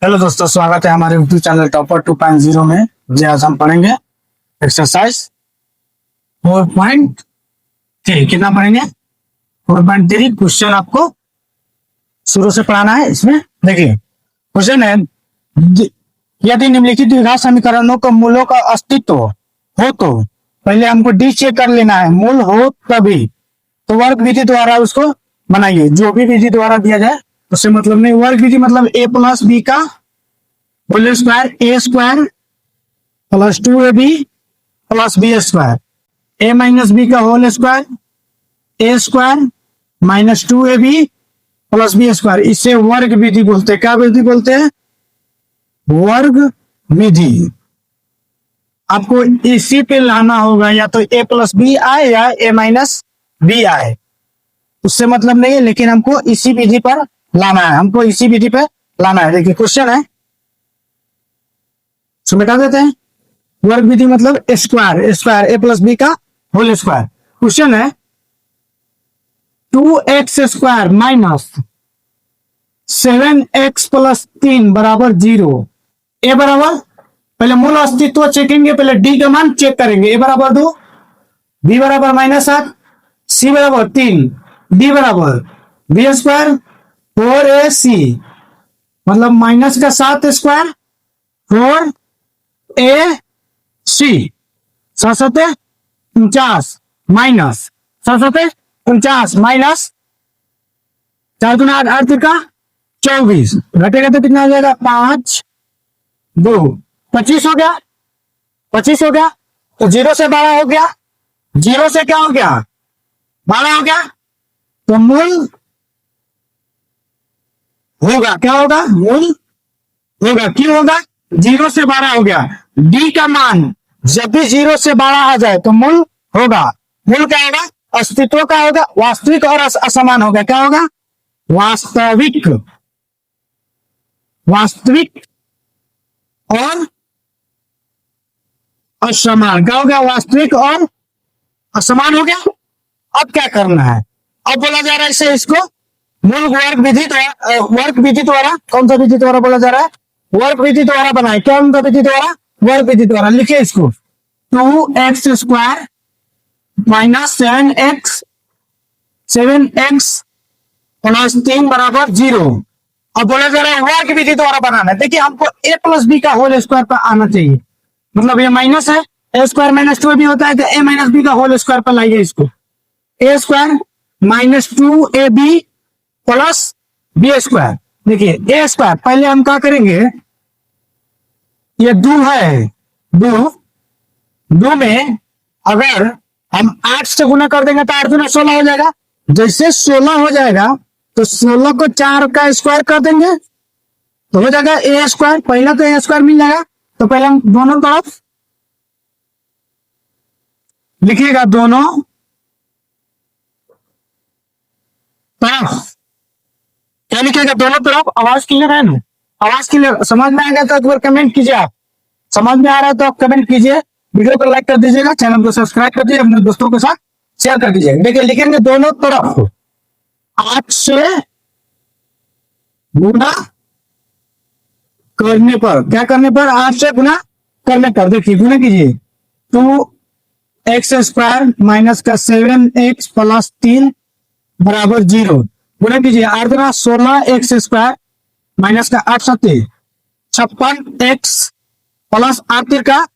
Hello दोस्तों, स्वागत है हमारे यूट्यूब चैनल टॉपर 2.0 में। जी आज हम पढ़ेंगे एक्सरसाइज 4.3। कितना पढ़ेंगे? 4.3 क्वेश्चन आपको शुरू से पढ़ाना है। इसमें देखिए क्वेश्चन है, यदि निम्नलिखित द्विघात समीकरणों का मूलों का अस्तित्व हो तो पहले हमको डी चेक कर लेना है। मूल हो तभी तो वर्ग विधि द्वारा उसको बनाइए। जो भी विधि द्वारा दिया जाए उससे मतलब नहीं। वर्ग विधि मतलब a प्लस बी का होल स्क्वायर, ए square plus 2ab plus B square, ए माइनस बी का होल स्क्वायर, ए square minus 2ab plus B square. इसे वर्ग विधि बोलते हैं। क्या विधि बोलते हैं? वर्ग विधि। आपको इसी पे लाना होगा, या तो a प्लस बी आए या a माइनस बी आए, उससे मतलब नहीं है, लेकिन हमको इसी विधि पर लाना है। हमको इसी विधि पे लाना है। देखिए क्वेश्चन है, तो मिटा देते हैं। वर्ग विधि मतलब स्क्वायर, स्क्वायर ए प्लस बी का होल स्क्वायर। क्वेश्चन है 2x square minus 7x plus 3 बराबर 0। ए बराबर, पहले मूल अस्तित्व चेकेंगे, पहले डी का मान चेक करेंगे। ए बराबर 2, बी बराबर -7, सी बराबर 3, डी बराबर बी स्क्वायर 4ac मतलब माइनस का 7 स्क्वायर 4ac 749 माइनस 749 माइनस 4 गुना 8 का 24 घटेगा तो कितना हो जाएगा? 5 2 25 हो गया। 25 हो गया तो 0 से 12 हो गया। 0 से क्या हो गया? 12 हो गया। तो मूल होगा, क्या होगा? मूल होगा। क्यों होगा? 0 से 12 हो गया। डी का मान जब भी 0 से 12 आ जाए तो मूल होगा। मूल क्या होगा? अस्तित्व का होगा। वास्तविक और असमान होगा। क्या होगा? वास्तविक, वास्तविक और असमान। क्या हो गया? वास्तविक और असमान हो गया। अब क्या करना है? अब बोला जा रहा है इसे, इसको मूल वर्ग विधि द्वारा, वर्ग विधि द्वारा, कौन सा विधि द्वारा बोला जा रहा है? वर्ग विधि द्वारा बनाए। कौन सा विधि द्वारा? वर्ग विधि द्वारा। लिखिए इसको 2x square minus 7x plus 3 बराबर 0। अब बोला जा रहा है वर्ग विधि द्वारा बनाना है। देखिए हमको a प्लस बी का होल स्क्वायर पर आना चाहिए। मतलब ये माइनस है, ए स्क्वायर माइनस 2 भी होता है, तो a माइनस बी का होल स्क्वायर पर लाइए इसको। A square minus 2ab plus B square. देखिए ए स्क्वायर, पहले हम क्या करेंगे? ये 2 है, 2 में अगर हम 8 से गुना कर देंगे तो 8 गुना 16 हो जाएगा। जैसे 16 हो जाएगा तो 16 को 4 का स्क्वायर कर देंगे तो हो जाएगा ए स्क्वायर। पहले तो ए स्क्वायर मिल जाएगा, तो पहले हम दोनों तरफ लिखिएगा, दोनों तरफ क्या लिखिएगा? दोनों तरफ। आवाज क्लियर है ना? आवाज क्लियर समझ में आएगा तो एक बार कमेंट कीजिए। आप समझ में आ रहा है तो आप कमेंट कीजिए, वीडियो को लाइक कर दीजिएगा, चैनल को सब्सक्राइब कर दीजिए, अपने दोस्तों के साथ शेयर कर दीजिएगा। देखिए लिखेंगे दोनों तरफ 8 से गुना करने पर, क्या करने पर? 8 से गुना करने पर। देखिए गुना कीजिए, 2x स्क्वायर माइनस का 7x प्लस 3 बराबर 0। गुना कीजिए, 8 गुना 16x स्क्वायर माइनस का 8 7 56x प्लस 8 का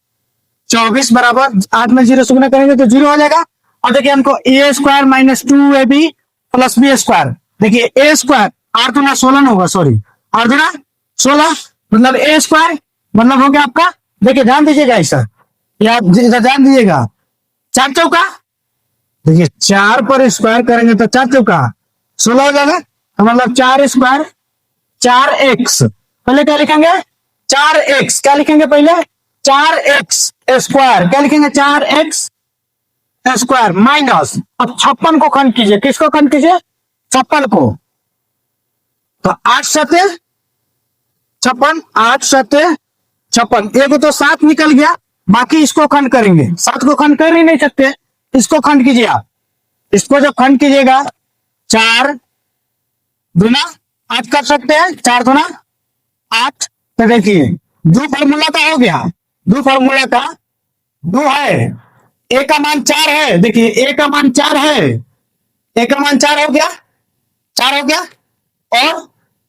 24 बराबर 8 में 0 से गुना करेंगे तो 0 हो जाएगा। और देखिए हमको a square minus 2ab plus B square. देखिए ए स्क्वायर 8 गुना 16 होगा, सॉरी 8 गुना 16 मतलब ए स्क्वायर मतलब हो गया आपका। देखिए ध्यान दीजिएगा ऐसा, या ध्यान दीजिएगा, 4 चौका, देखिए 4 पर स्क्वायर करेंगे तो 4 चौका 16 हो जाएगा। तो मतलब 4 स्क्वायर 4x, पहले क्या लिखेंगे? 4x क्या लिखेंगे? पहले 4x स्क्वायर क्या लिखेंगे? 4x स्क्वायर माइनस, अब 56 को खंड कीजिए। किसको खंड कीजिए? 56 को। तो 8 7 56, 8 7 56, एक तो 7 निकल गया, बाकी इसको खंड करेंगे। 7 को खंड कर ही नहीं सकते, इसको खंड कीजिए आप। इसको जब खंड कीजिएगा 4 गुना 8 कर सकते हैं, 4 गुना 8 तो देखिए दो फार्मूला का हो गया, दो फार्मूला का दो है, ए का मान 4 है, देखिए ए का मान 4 है, ए का मान 4 हो गया, 4 हो गया, और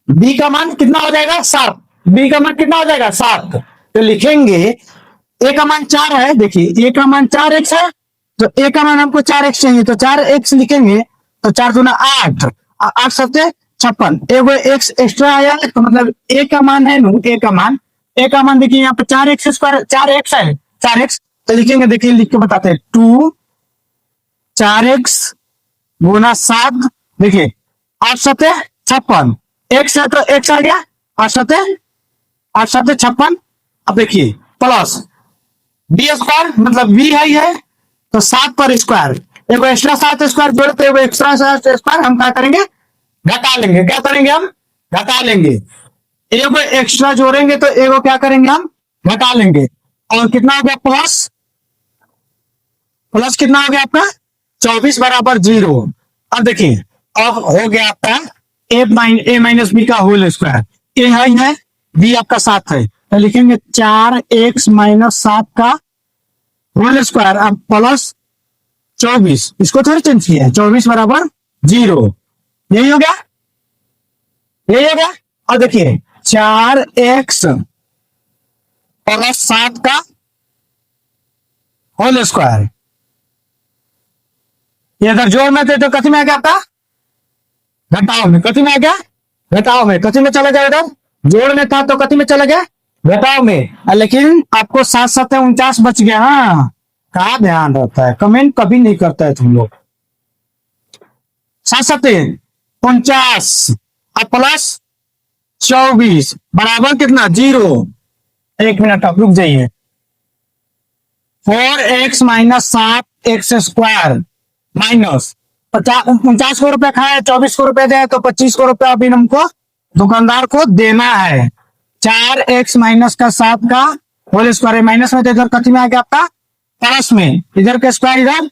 बी का मान कितना हो जाएगा 7, बी का मान कितना हो जाएगा 7। तो लिखेंगे ए का मान 4 है, देखिए ए का मान 4x है, तो ए का मान हमको 4x चाहिए, तो 4x लिखेंगे, तो 4 दूना 8, 8 सत्ते 56, एगो एक्स एक्स्ट्रा आया, तो मतलब ए का मान है नु, ए का मान देखिए यहाँ पे 4x स्क्वायर, 4x है, 4x, तो लिखेंगे, देखिए लिख के बताते हैं, 2 4x गुना 7, देखिए 8 सत्ते 56, एक्स है तो एक्स आ गया, 8 सत्ते 56, अब देखिए प्लस बी स्क्वायर, मतलब बी है तो 7 पर स्क्वायर, एगो एक्स्ट्रा 7 स्क्वायर जोड़ते हुए एक्स्ट्रा 7 स्क्वायर हम क्या करेंगे, घटा लेंगे, क्या करेंगे हम घटा लेंगे, एगो एक्स्ट्रा जोड़ेंगे तो एगो क्या करेंगे हम घटा लेंगे, और कितना हो गया प्लस, प्लस कितना हो गया आपका 24 बराबर 0। अब देखिए अब हो गया आपका ए माइनस बी का होल स्क्वायर, ए है बी आपका 7 है, तो लिखेंगे 4x माइनस 7 का होल स्क्वायर, अब प्लस 24, इसको थोड़ी चेंज किया है, 24 बराबर 0, यही हो गया, यही हो गया। और देखिए 4x प्लस 7 का होल स्क्वायर, ये अगर जोड़ में थे तो कथी में आ गया आपका, घटाओ में, कथी में आ गया घटाओ में, कथी में चला गया, इधर जोड़ में था तो कथी में चला गया घटाओ में, लेकिन आपको 7 7 49 बच गया। हाँ कहा ध्यान रहता है, कमेंट कभी नहीं करता है तुम लोग। 7 7 49 और प्लस 24 बराबर कितना 0, एक मिनट आप रुक जाइए, 4x minus 7x square minus 49 को रुपया खाया, 24 को रुपया दिया, तो 25 को रुपया अभी हमको दुकानदार को देना है। 4x माइनस का 7 का होल स्क्वायर, माइनस में तो इधर कथी में आ गया आपका प्लस में, इधर का स्क्वायर इधर,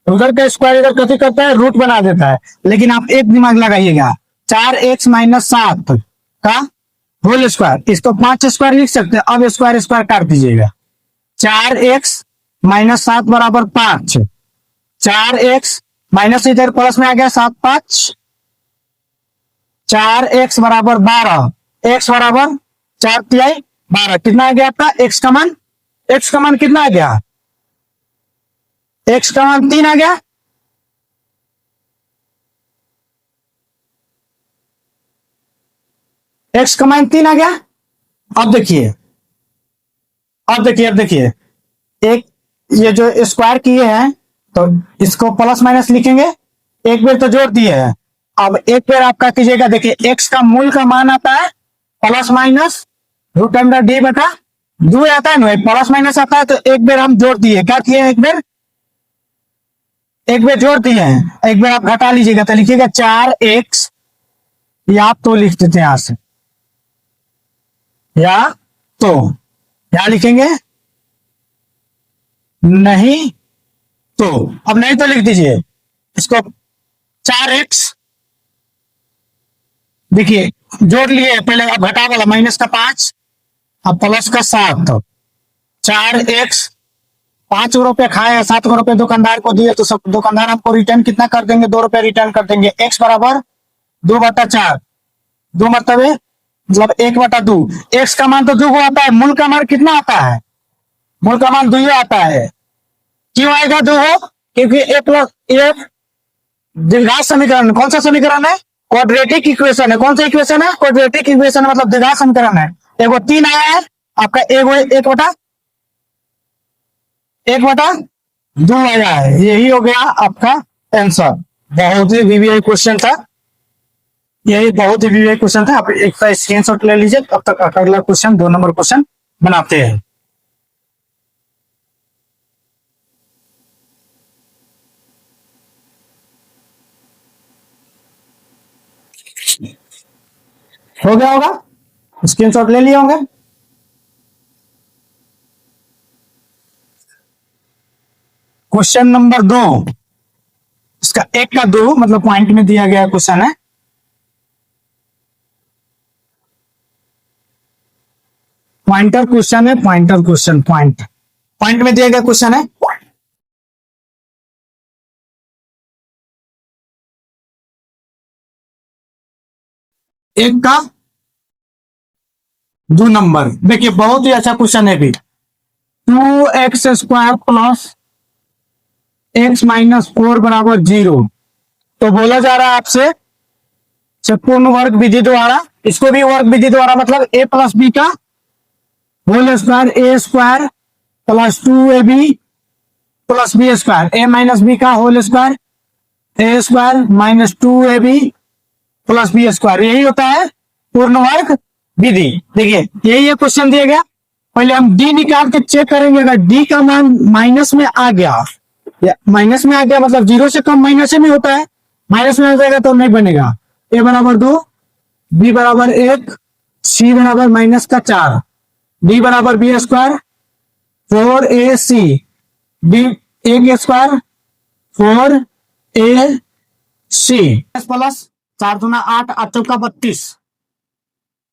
उधर का स्क्वायर इधर कथी करता है रूट बना देता है, लेकिन आप एक दिमाग लगाइएगा, 4x माइनस 7 का होल स्क्वायर, इसको 5 स्क्वायर लिख सकते हैं, अब स्क्वायर स्क्वायर काट दीजिएगा, 4x माइनस 7 बराबर 5, 4x माइनस इधर प्लस में आ गया 7 5, 4x बराबर 12, x बराबर 4 तिहाई 12, कितना आ गया आपका x का मान, x का मान कितना आ गया, x का मान 3 आ गया, x का मान 3 आ गया। अब देखिए अब देखिए अब देखिए एक ये जो स्क्वायर किए हैं तो इसको प्लस माइनस लिखेंगे, एक बार तो जोड़ दिए हैं, अब एक बार आपका कीजिएगा, देखिए x का मूल का मान आता है plus minus root under D बटा 2 आता है ना, प्लस माइनस आता है, तो एक बार हम जोड़ दिए, क्या किए एक बार जोड़ दिए हैं, एक बार आप घटा लीजिएगा, तो लिखिएगा 4x, या तो लिख देते हैं यहां से, या तो क्या लिखेंगे, नहीं तो, अब नहीं तो लिख दीजिए इसको 4x, देखिए जोड़ लिए पहले, अब घटा वाला माइनस का 5, अब प्लस का 7, 4x 5 रुपए खाए, 7 रुपए दुकानदार को दिए, तो सब दुकानदार आपको रिटर्न कितना कर देंगे, 2 रुपए रिटर्न कर देंगे, x बराबर 2/4, 2 मरतबे मतलब 1/2, x का मान तो 2 आता है, मूल का मान कितना आता है, मूल का मान 2 आता है, क्यों आएगा 2, क्योंकि 1 प्लस 1 द्विघात समीकरण, कौन सा समीकरण है, क्वाड्रेटिक इक्वेशन है, कौन सा इक्वेशन है, क्वाड्रेटिक इक्वेशन मतलब द्विघात समीकरण है, एगो 3 आया है आपका, एगो 1/2 आया है, यही हो गया आपका आंसर। बहुत ही वीवीआई क्वेश्चन था, यही बहुत ही वीवीआई क्वेश्चन था, आप एक स्क्रीनशॉट ले लीजिए, तब तक अगला क्वेश्चन 2 नंबर क्वेश्चन बनाते हैं। हो गया होगा, स्क्रीनशॉट ले लिए होंगे। क्वेश्चन नंबर 2, इसका 1 का 2 मतलब पॉइंट में दिया गया क्वेश्चन है। पॉइंटर क्वेश्चन है, पॉइंटर क्वेश्चन, पॉइंट पॉइंट में दिया गया क्वेश्चन है। एक का 2 नंबर, देखिए बहुत ही अच्छा क्वेश्चन है भी। 2x² प्लस x माइनस 4 बराबर 0। तो बोला जा रहा है आपसे पूर्ण वर्ग विधि द्वारा, इसको भी वर्ग विधि द्वारा मतलब a प्लस बी का होल स्क्वायर ए square plus 2ab plus B square, ए माइनस बी का होल स्क्वायर ए square minus 2ab plus B square, यही होता है पूर्ण वर्ग विधि। देखिए यही ये क्वेश्चन दिया गया। पहले हम डी निकाल के चेक करेंगे, अगर डी का मान माइनस में आ गया, या माइनस में आ गया मतलब 0 से कम माइनस में होता है, माइनस में आ जाएगा तो नहीं बनेगा। ए बराबर 2, बी बराबर 1, सी बराबर माइनस का 4, डी बराबर B square 4ac, D A के स्क्वायर 4ac प्लस 4 दूना 8, 8 चौका 32,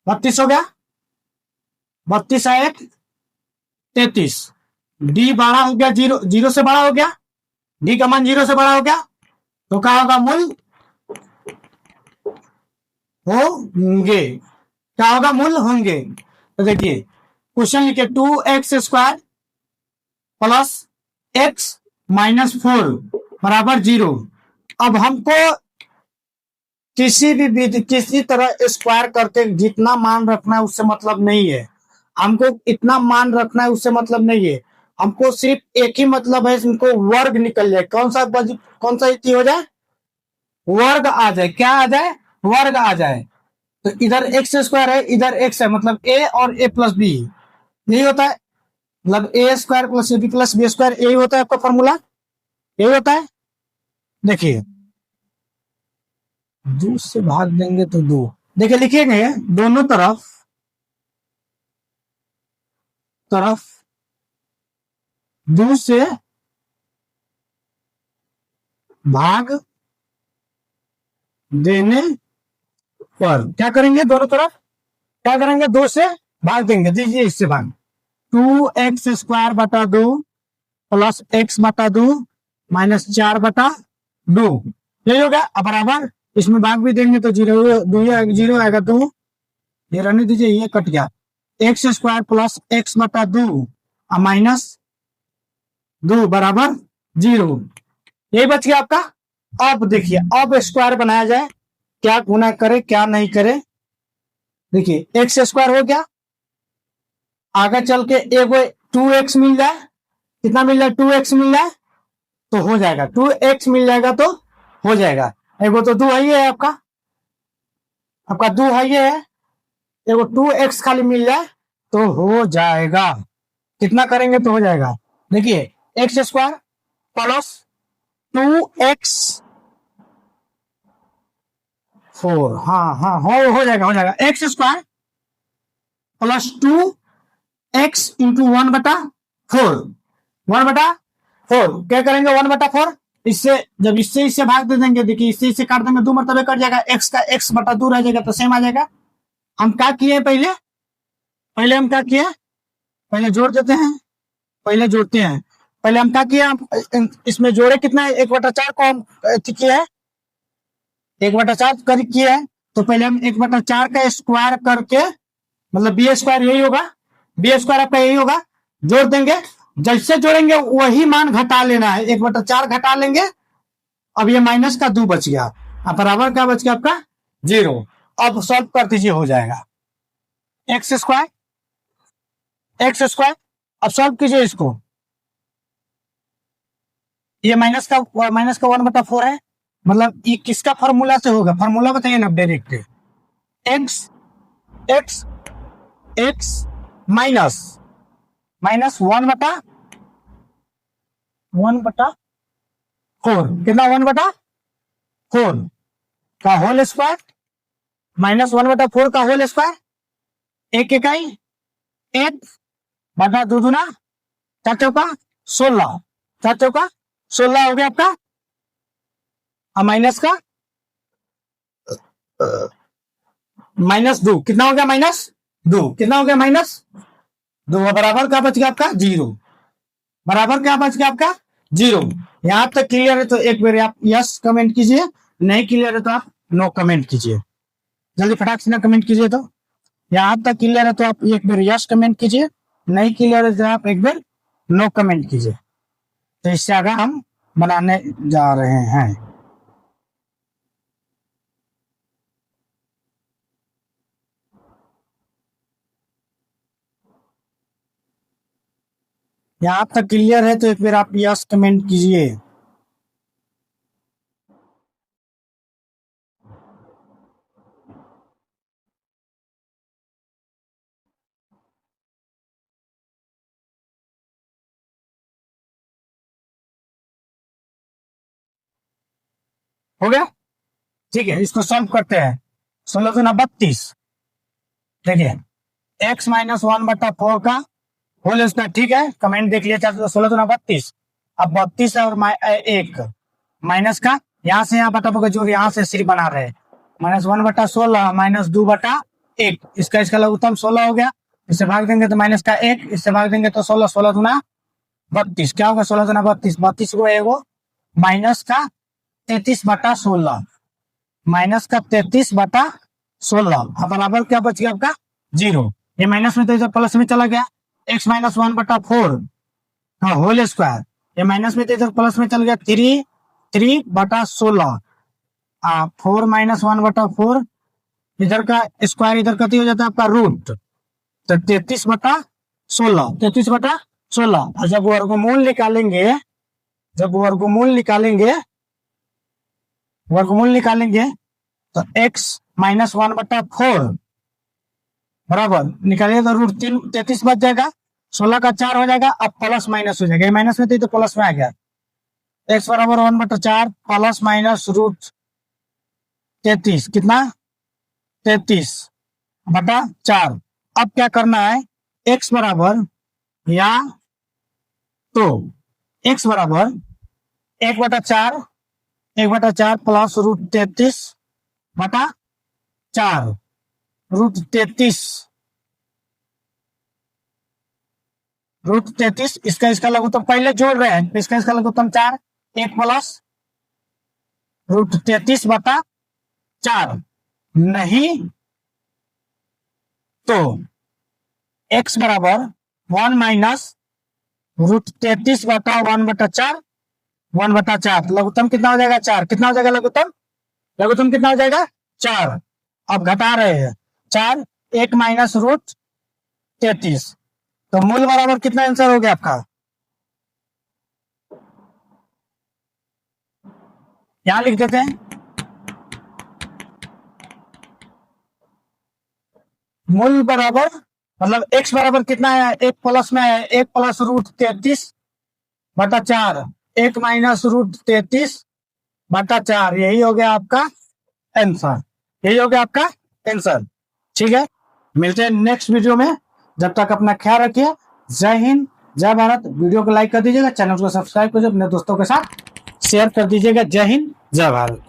32 हो गया, 32 है 1 33। डी बड़ा हो गया, 0 0 से बड़ा हो गया, डी का मान 0 से बड़ा हो गया, तो क्या होगा मूल होंगे, क्या होगा मूल होंगे। तो देखिए क्वेश्चन लिखे 2x² प्लस x माइनस 4 बराबर 0। अब हमको किसी भी विधि किसी तरह स्क्वायर करके जितना मान रखना है उससे मतलब नहीं है, हमको इतना मान रखना है उससे मतलब नहीं है, हमको सिर्फ एक ही मतलब है, इनको वर्ग निकल जाए। कौन सा हो जाए, वर्ग आ जाए, क्या आ जाए, वर्ग आ जाए। तो इधर x² है, इधर x है, मतलब a और a प्लस बी, यही होता है, मतलब a² plus b plus B square, यही होता है आपका फॉर्मूला, यही होता है। देखिए 2 से भाग देंगे तो 2, देखिए लिखेंगे दोनों तरफ 2 से भाग देने पर क्या करेंगे, दोनों तरफ क्या करेंगे, 2 से भाग देंगे। दीजिए इससे भाग, 2x² बटा 2 प्लस x बटा 2 माइनस 4 बटा 2, यही होगा। अब बराबर इसमें भाग भी देंगे तो 0 आएगा, 2 ये रहने दीजिए, ये कट गया, x² प्लस x बटा 2 माइनस 2 बराबर 0, यही बच गया आपका। अब देखिए अब स्क्वायर बनाया जाए, क्या गुना करे क्या नहीं करे। देखिए x² हो गया, आगे चल के एगो 2x मिल जाए, कितना मिल जाए, 2x मिल जाए तो हो जाएगा, 2x मिल जाएगा तो हो जाएगा। एगो तो 2 है ही है, आपका 2 है ही है, एगो 2x खाली मिल जाए तो हो जाएगा। कितना करेंगे तो हो जाएगा, देखिए x² प्लस 2x 4, हाँ हो जाएगा, x² प्लस 2x इंटू 1/4, 1/4 क्या करेंगे, 1/4 इससे जब इससे भाग दे देंगे, देखिए इससे काट देंगे, 2 मरतबे कट जाएगा, x का x बटा 2 रह जाएगा तो सेम आ जाएगा। हम क्या किए, पहले हम क्या किए, पहले जोड़ देते हैं, पहले जोड़ते हैं, पहले हम क्या किए, इसमें जोड़े कितना है, 1/4 को हम किया है, 1/4 कर किया है, तो पहले हम 1/4 का स्क्वायर करके मतलब बी स्क्वायर यही होगा, बी स्क्वायर आपका यही होगा, जोड़ देंगे, जैसे जोड़ेंगे वही मान घटा लेना है, 1/4 घटा लेंगे। अब ये माइनस का 2 बच गया, अब बराबर क्या बच गया आपका 0। अब सॉल्व कर दीजिए, हो जाएगा x², अब सॉल्व कीजिए इसको, ये माइनस का 1/4 है, मतलब ये किसका फॉर्मूला से होगा, फॉर्मूला बताइए ना डायरेक्ट, x माइनस 1/4, कितना 1/4 का होल स्क्वायर माइनस 1/4 का होल स्क्वायर, एक इकाई 1/2 दूना 4 चौका 16, 4 चौका 16 हो गया आपका, माइनस का -2 कितना हो गया, -2 कितना हो गया, दो बराबर क्या बच गया आपका 0, बराबर क्या बच गया आपका 0। यहां तक क्लियर है तो एक बार आप यस कमेंट कीजिए, नहीं क्लियर है तो आप नो कमेंट कीजिए। जल्दी फटाक से ना कमेंट कीजिए। तो यहां तक क्लियर है तो आप एक बार यस कमेंट कीजिए, नहीं क्लियर है तो आप एक बार नो कमेंट कीजिए। तो इससे आगे हम बनाने जा रहे हैं। यहां तक क्लियर है तो एक बार आप यस कमेंट कीजिए। हो गया? ठीक है, इसको सॉल्व करते हैं। 16×32, देखिए x माइनस 1/4 का होल स्क्वायर। ठीक है, कमेंट देख लिया। 16×32, अब 32 है और एक माइनस का, यहाँ से यहाँ बटा का जोड़, यहाँ से सिर्फ बना रहे, -1/16 -2/1, इसका लघुत्तम 16 हो गया। इससे भाग देंगे तो माइनस का 1, इससे भाग देंगे तो 16, 16×32 क्या होगा? 16×32, 32 को एगो माइनस का 33/16, माइनस का 33/16, अब बराबर क्या बच गया आपका 0। ये माइनस में तो इधर प्लस में चला गया, x माइनस 1/4 का होल स्क्वायर, ये माइनस में तो इधर प्लस में चल गया 3/16, 4 माइनस 1/4, इधर का स्क्वायर इधर कती हो जाता है आपका रूट, तो 33/16, 33/16। और जब वर्गमूल निकालेंगे, जब वर्गमूल निकालेंगे तो x माइनस 1/4 बराबर निकालिए तो रूट 33 बच जाएगा, 16 का 4 हो जाएगा, अब प्लस माइनस हो जाएगा, माइनस में तो प्लस में आ गया, x बराबर 1/4 प्लस माइनस रूट 33, कितना 33/4। अब क्या करना है, x बराबर, या तो x बराबर 1/4 प्लस रूट 33/4, रूट 33 इसका लघुत्तम पहले जोड़ रहे हैं, इसका लघुत्तम 4, 1 प्लस रूट 33/4, नहीं तो x बराबर 1 माइनस रूट 33/1/4, 1/4, लघुत्तम कितना हो जाएगा 4, कितना हो जाएगा लघुत्तम कितना हो जाएगा 4। अब घटा रहे हैं 4, 1 माइनस रूट 33, तो मूल बराबर कितना आंसर हो गया आपका, यहां लिख देते हैं, मूल बराबर मतलब x बराबर कितना है, 1 प्लस में है, 1 प्लस रूट 33/4, 1 माइनस रूट 33/4, यही हो गया आपका आंसर, यही हो गया आपका आंसर। ठीक है, मिलते हैं नेक्स्ट वीडियो में, जब तक अपना ख्याल रखिए। जय हिंद, जय भारत। वीडियो को लाइक कर दीजिएगा, चैनल को सब्सक्राइब कर अपने दोस्तों के साथ शेयर कर दीजिएगा। जय हिंद, जय भारत।